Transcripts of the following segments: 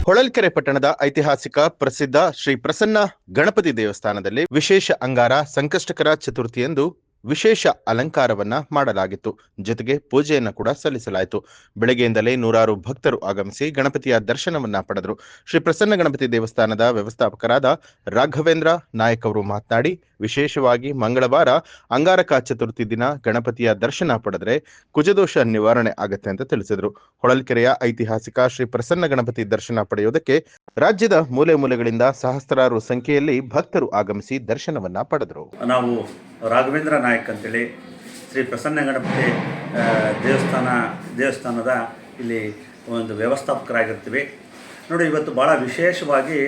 ಹೊಳಲ್ಕೆರೆ ಪಟ್ಟಣದ ಐತಿಹಾಸಿಕ ಪ್ರಸಿದ್ಧ ಶ್ರೀ ಪ್ರಸನ್ನ ಗಣಪತಿ ದೇವಸ್ಥಾನದಲ್ಲಿ ವಿಶೇಷ ಅಂಗಾರ ಸಂಕಷ್ಟಕರ ಚತುರ್ಥಿಯಂದು ವಿಶೇಷ ಅಲಂಕಾರವನ್ನ ಮಾಡಲಾಗಿತ್ತು. ಜೊತೆಗೆ ಪೂಜೆಯನ್ನ ಕೂಡ ಸಲ್ಲಿಸಲಾಯಿತು. ಬೆಳಗ್ಗೆಯಿಂದಲೇ ನೂರಾರು ಭಕ್ತರು ಆಗಮಿಸಿ ಗಣಪತಿಯ ದರ್ಶನವನ್ನ ಪಡೆದರು. ಶ್ರೀ ಪ್ರಸನ್ನ ಗಣಪತಿ ದೇವಸ್ಥಾನದ ವ್ಯವಸ್ಥಾಪಕರಾದ ರಾಘವೇಂದ್ರ ನಾಯಕ್ ಅವರು ಮಾತನಾಡಿ, ವಿಶೇಷವಾಗಿ ಮಂಗಳವಾರ ಅಂಗಾರಕ ಚತುರ್ಥಿ ದಿನ ಗಣಪತಿಯ ದರ್ಶನ ಪಡೆದರೆ ಕುಜದೋಷ ನಿವಾರಣೆ ಆಗುತ್ತೆ ಅಂತ ತಿಳಿಸಿದರು. ಹೊಳಲ್ಕೆರೆಯ ಐತಿಹಾಸಿಕ ಶ್ರೀ ಪ್ರಸನ್ನ ಗಣಪತಿ ದರ್ಶನ ಪಡೆಯುವುದಕ್ಕೆ ರಾಜ್ಯದ ಮೂಲೆ ಮೂಲೆಗಳಿಂದ ಸಹಸ್ರಾರು ಸಂಖ್ಯೆಯಲ್ಲಿ ಭಕ್ತರು ಆಗಮಿಸಿ ದರ್ಶನವನ್ನ ಪಡೆದರು. ನಾವು ರಾಘವೇಂದ್ರ ನಾಯಕ್ ಅಂತೇಳಿ ಶ್ರೀ ಪ್ರಸನ್ನ ಗಣಪತಿ ದೇವಸ್ಥಾನದ ಇಲ್ಲಿ ಒಂದು ವ್ಯವಸ್ಥಾಪಕರಾಗಿರ್ತೀವಿ. ನೋಡಿ, ಇವತ್ತು ಭಾಳ ವಿಶೇಷವಾಗಿ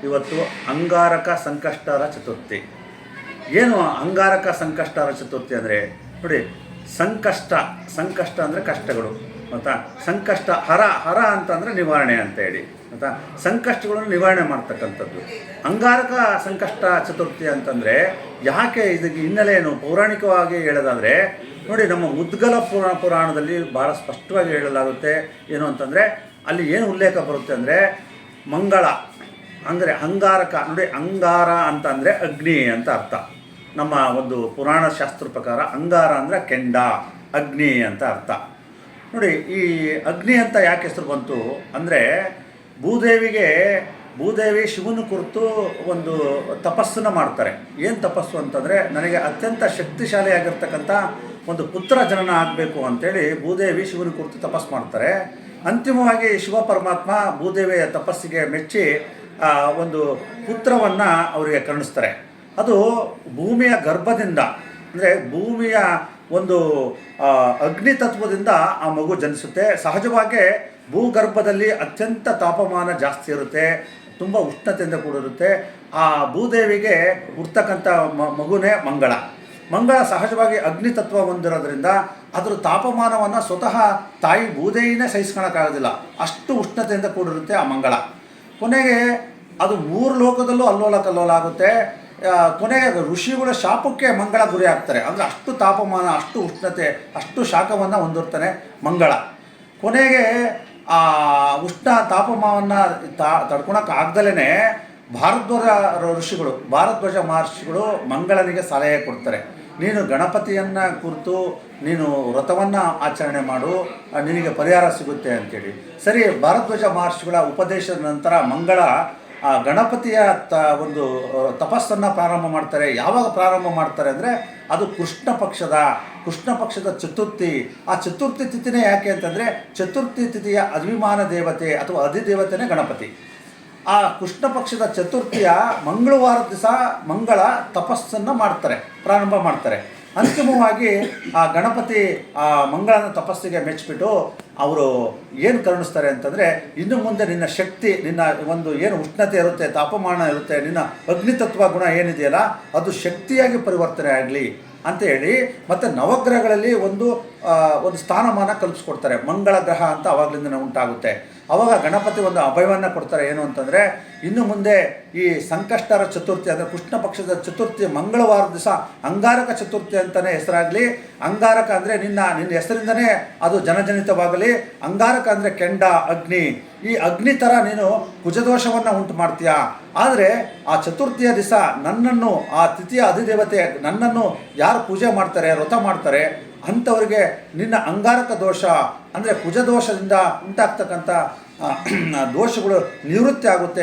ಇವತ್ತು ಅಂಗಾರಕ ಸಂಕಷ್ಟಹರ ಚತುರ್ಥಿ. ಏನು ಅಂಗಾರಕ ಸಂಕಷ್ಟಹರ ಚತುರ್ಥಿ ಅಂದರೆ, ನೋಡಿ, ಸಂಕಷ್ಟ ಅಂದರೆ ಕಷ್ಟಗಳು, ಮತ್ತು ಸಂಕಷ್ಟ ಹರ ಅಂತಂದರೆ ನಿವಾರಣೆ ಅಂತ ಹೇಳಿ, ಮತ್ತು ಸಂಕಷ್ಟಗಳನ್ನು ನಿವಾರಣೆ ಮಾಡ್ತಕ್ಕಂಥದ್ದು. ಅಂಗಾರಕ ಸಂಕಷ್ಟ ಚತುರ್ಥಿ ಅಂತಂದರೆ ಯಾಕೆ ಇದಕ್ಕೆ ಹಿನ್ನೆಲೆ ಏನು ಪೌರಾಣಿಕವಾಗಿ ಹೇಳೋದಾದರೆ, ನೋಡಿ, ನಮ್ಮ ಮುದ್ಗಲ ಪುರಾಣದಲ್ಲಿ ಭಾಳ ಸ್ಪಷ್ಟವಾಗಿ ಹೇಳಲಾಗುತ್ತೆ. ಏನು ಅಂತಂದರೆ ಅಲ್ಲಿ ಏನು ಉಲ್ಲೇಖ ಬರುತ್ತೆ ಅಂದರೆ, ಮಂಗಳ ಅಂದರೆ ಅಂಗಾರಕ. ನೋಡಿ, ಅಂಗಾರ ಅಂತಂದರೆ ಅಗ್ನಿ ಅಂತ ಅರ್ಥ. ನಮ್ಮ ಒಂದು ಪುರಾಣ ಶಾಸ್ತ್ರ ಪ್ರಕಾರ ಅಂಗಾರ ಅಂದರೆ ಕೆಂಡ, ಅಗ್ನಿ ಅಂತ ಅರ್ಥ. ನೋಡಿ, ಈ ಅಗ್ನಿ ಅಂತ ಯಾಕೆ ಹೆಸರು ಬಂತು ಅಂದರೆ, ಭೂದೇವಿ ಶಿವನ ಕುರಿತು ಒಂದು ತಪಸ್ಸನ್ನು ಮಾಡ್ತಾರೆ. ಏನು ತಪಸ್ಸು ಅಂತಂದರೆ, ನನಗೆ ಅತ್ಯಂತ ಶಕ್ತಿಶಾಲಿಯಾಗಿರ್ತಕ್ಕಂಥ ಒಂದು ಪುತ್ರ ಜನನ ಆಗಬೇಕು ಅಂತೇಳಿ ಭೂದೇವಿ ಶಿವನ ಕುರಿತು ತಪಸ್ಸು ಮಾಡ್ತಾರೆ. ಅಂತಿಮವಾಗಿ ಶಿವ ಪರಮಾತ್ಮ ಭೂದೇವಿಯ ತಪಸ್ಸಿಗೆ ಮೆಚ್ಚಿ ಒಂದು ಪುತ್ರವನ್ನು ಅವರಿಗೆ ಕರುಣಿಸ್ತಾರೆ. ಅದು ಭೂಮಿಯ ಗರ್ಭದಿಂದ, ಅಂದರೆ ಭೂಮಿಯ ಒಂದು ಅಗ್ನಿ ತತ್ವದಿಂದ ಆ ಮಗು ಜನಿಸುತ್ತೆ. ಸಹಜವಾಗಿ ಭೂಗರ್ಭದಲ್ಲಿ ಅತ್ಯಂತ ತಾಪಮಾನ ಜಾಸ್ತಿ ಇರುತ್ತೆ, ತುಂಬ ಉಷ್ಣತೆಯಿಂದ ಕೂಡಿರುತ್ತೆ. ಆ ಭೂದೇವಿಗೆ ಹುಡ್ತಕ್ಕಂಥ ಮಗುನೇ ಮಂಗಳ ಸಹಜವಾಗಿ ಅಗ್ನಿ ತತ್ವ ಹೊಂದಿರೋದ್ರಿಂದ ಅದರ ತಾಪಮಾನವನ್ನು ಸ್ವತಃ ತಾಯಿ ಭೂದೇವಿನೇ ಸಹಿಸ್ಕೊಳಕ್ಕಾಗೋದಿಲ್ಲ, ಅಷ್ಟು ಉಷ್ಣತೆಯಿಂದ ಕೂಡಿರುತ್ತೆ ಆ ಮಂಗಳ. ಕೊನೆಗೆ ಅದು 3 ಲೋಕದಲ್ಲೂ ಅಲ್ಲೋಲ ಕಲ್ಲೋಲ ಆಗುತ್ತೆ. ಕೊನೆಗೆ ಋಷಿಗಳ ಶಾಪಕ್ಕೆ ಮಂಗಳ ಗುರಿ ಆಗ್ತಾರೆ. ಅಂದರೆ ಅಷ್ಟು ತಾಪಮಾನ, ಅಷ್ಟು ಉಷ್ಣತೆ, ಅಷ್ಟು ಶಾಖವನ್ನು ಹೊಂದಿರ್ತಾನೆ ಮಂಗಳ. ಕೊನೆಗೆ ಆ ಉಷ್ಣ ತಾಪಮಾನವನ್ನು ತಡ್ಕೊಳಕ್ಕಾಗ್ದಲೇ ಭಾರದ್ವಾಜ ಮಹರ್ಷಿಗಳು ಮಂಗಳನಿಗೆ ಸಲಹೆ ಕೊಡ್ತಾರೆ. ನೀನು ಗಣಪತಿಯನ್ನು ಕುರಿತು ನೀನು ವ್ರತವನ್ನು ಆಚರಣೆ ಮಾಡು, ನಿನಗೆ ಪರಿಹಾರ ಸಿಗುತ್ತೆ ಅಂತೇಳಿ. ಸರಿ, ಭಾರದ್ವಾಜ ಮಹರ್ಷಿಗಳ ಉಪದೇಶದ ನಂತರ ಮಂಗಳ ಆ ಗಣಪತಿಯ ಒಂದು ತಪಸ್ಸನ್ನು ಪ್ರಾರಂಭ ಮಾಡ್ತಾರೆ. ಯಾವಾಗ ಪ್ರಾರಂಭ ಮಾಡ್ತಾರೆ ಅಂದರೆ, ಅದು ಕೃಷ್ಣ ಪಕ್ಷದ ಚತುರ್ಥಿ. ಆ ಚತುರ್ಥಿ ತಿಥಿನೇ ಯಾಕೆ ಅಂತಂದರೆ, ಚತುರ್ಥಿ ತಿಥಿಯ ಅಭಿಮಾನ ದೇವತೆ ಅಥವಾ ಅಧಿದೇವತೆನೇ ಗಣಪತಿ. ಆ ಕೃಷ್ಣ ಪಕ್ಷದ ಚತುರ್ಥಿಯ ಮಂಗಳವಾರದ ದಿವಸ ಮಂಗಳ ತಪಸ್ಸನ್ನು ಪ್ರಾರಂಭ ಮಾಡ್ತಾರೆ. ಅಂತಿಮವಾಗಿ ಆ ಗಣಪತಿ ಆ ಮಂಗಳನ ತಪಸ್ಸಿಗೆ ಮೆಚ್ಚಿಬಿಟ್ಟು ಅವರು ಏನು ಕರುಣಿಸ್ತಾರೆ ಅಂತಂದರೆ, ಇನ್ನು ಮುಂದೆ ನಿನ್ನ ಶಕ್ತಿ, ನಿನ್ನ ಒಂದು ಏನು ಉಷ್ಣತೆ ಇರುತ್ತೆ, ತಾಪಮಾನ ಇರುತ್ತೆ, ನಿನ್ನ ಅಗ್ನಿತತ್ವ ಗುಣ ಏನಿದೆಯಲ್ಲ ಅದು ಶಕ್ತಿಯಾಗಿ ಪರಿವರ್ತನೆ ಆಗಲಿ ಅಂತ ಹೇಳಿ, ಮತ್ತು ನವಗ್ರಹಗಳಲ್ಲಿ ಒಂದು ಸ್ಥಾನಮಾನ ಕಲ್ಪಿಸ್ಕೊಡ್ತಾರೆ. ಮಂಗಳ ಗ್ರಹ ಅಂತ ಆವಾಗಲಿಂದ ಉಂಟಾಗುತ್ತೆ. ಆವಾಗ ಗಣಪತಿ ಒಂದು ಅಭಯವನ್ನು ಕೊಡ್ತಾರೆ. ಏನು ಅಂತಂದರೆ, ಇನ್ನು ಮುಂದೆ ಈ ಸಂಕಷ್ಟರ ಚತುರ್ಥಿ ಅಂದರೆ ಕೃಷ್ಣ ಪಕ್ಷದ ಚತುರ್ಥಿ ಮಂಗಳವಾರ ದಿವಸ ಅಂಗಾರಕ ಚತುರ್ಥಿ ಅಂತಲೇ ಹೆಸರಾಗಲಿ. ಅಂಗಾರಕ ಅಂದರೆ ನಿನ್ನ ಹೆಸರಿಂದನೇ ಅದು ಜನಜನಿತವಾಗಲಿ. ಅಂಗಾರಕ ಅಂದರೆ ಕೆಂಡ, ಅಗ್ನಿ. ಈ ಅಗ್ನಿ ಥರ ನೀನು ಕುಜದೋಷವನ್ನು ಉಂಟು ಮಾಡ್ತೀಯಾ. ಆದರೆ ಆ ಚತುರ್ಥಿಯ ದಿವಸ ನನ್ನನ್ನು, ಆ ತಿಥಿಯ ಅಧಿದೇವತೆ ನನ್ನನ್ನು ಯಾರು ಪೂಜೆ ಮಾಡ್ತಾರೆ, ವ್ರತ ಮಾಡ್ತಾರೆ, ಅಂಥವ್ರಿಗೆ ನಿನ್ನ ಅಂಗಾರಕ ದೋಷ ಅಂದರೆ ಕುಜದೋಷದಿಂದ ಉಂಟಾಗ್ತಕ್ಕಂಥ ದೋಷಗಳು ನಿವೃತ್ತಿ ಆಗುತ್ತೆ,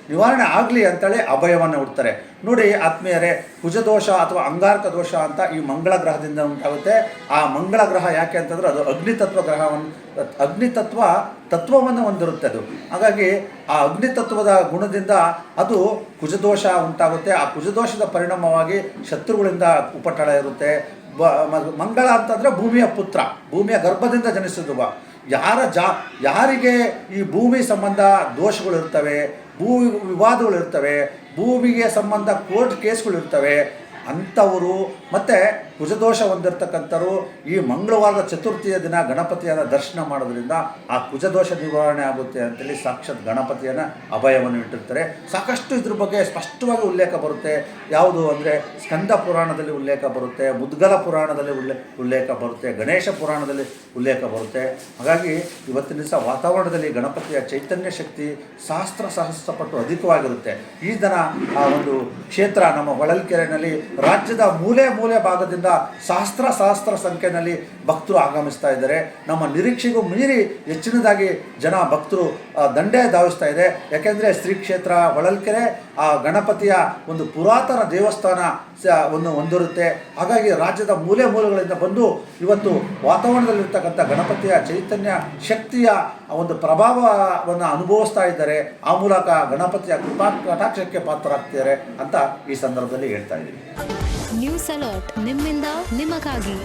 ನಿವಾರಣೆ ಆಗಲಿ ಅಂತೇಳಿ ಅಭಯವನ್ನು ಹುಡ್ತಾರೆ. ನೋಡಿ ಆತ್ಮೀಯರೇ, ಕುಜದೋಷ ಅಥವಾ ಅಂಗಾರಕ ದೋಷ ಅಂತ ಈ ಮಂಗಳ ಗ್ರಹದಿಂದ ಉಂಟಾಗುತ್ತೆ. ಆ ಮಂಗಳ ಗ್ರಹ ಯಾಕೆ ಅಂತಂದರೆ ಅದು ತತ್ವವನ್ನು ಹೊಂದಿರುತ್ತೆ ಅದು. ಹಾಗಾಗಿ ಆ ಅಗ್ನಿತತ್ವದ ಗುಣದಿಂದ ಅದು ಕುಜದೋಷ ಉಂಟಾಗುತ್ತೆ. ಆ ಕುಜದೋಷದ ಪರಿಣಾಮವಾಗಿ ಶತ್ರುಗಳಿಂದ ಉಪಟಳ ಇರುತ್ತೆ. ಮಂಗಳ ಅಂತಂದರೆ ಭೂಮಿಯ ಪುತ್ರ, ಭೂಮಿಯ ಗರ್ಭದಿಂದ ಜನಿಸಿದುವ. ಯಾರಿಗೆ ಈ ಭೂಮಿ ಸಂಬಂಧ ದೋಷಗಳು ಇರ್ತವೆ, ಭೂ ವಿವಾದಗಳು ಇರ್ತವೆ, ಭೂಮಿಗೆ ಸಂಬಂಧ ಕೋರ್ಟ್ ಕೇಸ್ಗಳು ಇರ್ತವೆ, ಅಂಥವರು ಮತ್ತು ಕುಜದೋಷ ಹೊಂದಿರತಕ್ಕಂಥವ್ರು ಈ ಮಂಗಳವಾರದ ಚತುರ್ಥಿಯ ದಿನ ಗಣಪತಿಯನ್ನು ದರ್ಶನ ಮಾಡೋದ್ರಿಂದ ಆ ಕುಜದೋಷ ನಿವಾರಣೆ ಆಗುತ್ತೆ ಅಂತೇಳಿ ಸಾಕ್ಷಾತ್ ಗಣಪತಿಯನ್ನು ಅಭಯವನ್ನು ಇಟ್ಟಿರ್ತಾರೆ. ಸಾಕಷ್ಟು ಇದ್ರ ಬಗ್ಗೆ ಸ್ಪಷ್ಟವಾಗಿ ಉಲ್ಲೇಖ ಬರುತ್ತೆ. ಯಾವುದು ಅಂದರೆ ಸ್ಕಂದ ಪುರಾಣದಲ್ಲಿ ಉಲ್ಲೇಖ ಬರುತ್ತೆ, ಮುದ್ಗಲ ಪುರಾಣದಲ್ಲಿ ಉಲ್ಲೇಖ ಬರುತ್ತೆ, ಗಣೇಶ ಪುರಾಣದಲ್ಲಿ ಉಲ್ಲೇಖ ಬರುತ್ತೆ. ಹಾಗಾಗಿ ಇವತ್ತಿನ ದಿವಸ ವಾತಾವರಣದಲ್ಲಿ ಗಣಪತಿಯ ಚೈತನ್ಯ ಶಕ್ತಿ ಸಹಸ್ರಪಟ್ಟು ಅಧಿಕವಾಗಿರುತ್ತೆ. ಈ ದಿನ ಆ ಒಂದು ಕ್ಷೇತ್ರ ನಮ್ಮ ಹೊಳಲ್ಕೆರೆಯಲ್ಲಿ ರಾಜ್ಯದ ಮೂಲೆ ಭಾಗದಿಂದ ಸಹಸ್ರ ಸಂಖ್ಯೆಯಲ್ಲಿ ಭಕ್ತರು ಆಗಮಿಸ್ತಾ ಇದ್ದಾರೆ. ನಮ್ಮ ನಿರೀಕ್ಷೆಗೂ ಮೀರಿ ಹೆಚ್ಚಿನದಾಗಿ ಜನ ಭಕ್ತರು ದಂಡೇ ಧಾವಿಸ್ತಾ ಇದೆ. ಯಾಕೆಂದರೆ ಶ್ರೀ ಕ್ಷೇತ್ರ ಹೊಳಲ್ಕೆರೆ ಆ ಗಣಪತಿಯ ಒಂದು ಪುರಾತನ ದೇವಸ್ಥಾನ ಹೊಂದಿರುತ್ತೆ. ಹಾಗಾಗಿ ರಾಜ್ಯದ ಮೂಲೆಗಳಿಂದ ಬಂದು ಇವತ್ತು ವಾತಾವರಣದಲ್ಲಿರ್ತಕ್ಕಂಥ ಗಣಪತಿಯ ಚೈತನ್ಯ ಶಕ್ತಿಯ ಒಂದು ಪ್ರಭಾವವನ್ನು ಅನುಭವಿಸ್ತಾ ಇದ್ದಾರೆ. ಆ ಮೂಲಕ ಗಣಪತಿಯ ಕೃಪಾ ಕಟಾಕ್ಷಕ್ಕೆ ಪಾತ್ರರಾಗ್ತಿದ್ದಾರೆ ಅಂತ ಈ ಸಂದರ್ಭದಲ್ಲಿ ಹೇಳ್ತಾ ಇದ್ದೀನಿ. ನ್ಯೂಸ್ ಅಲರ್ಟ್ ನಿಮ್ಮಿಂದ ನಿಮಗಾಗಿ.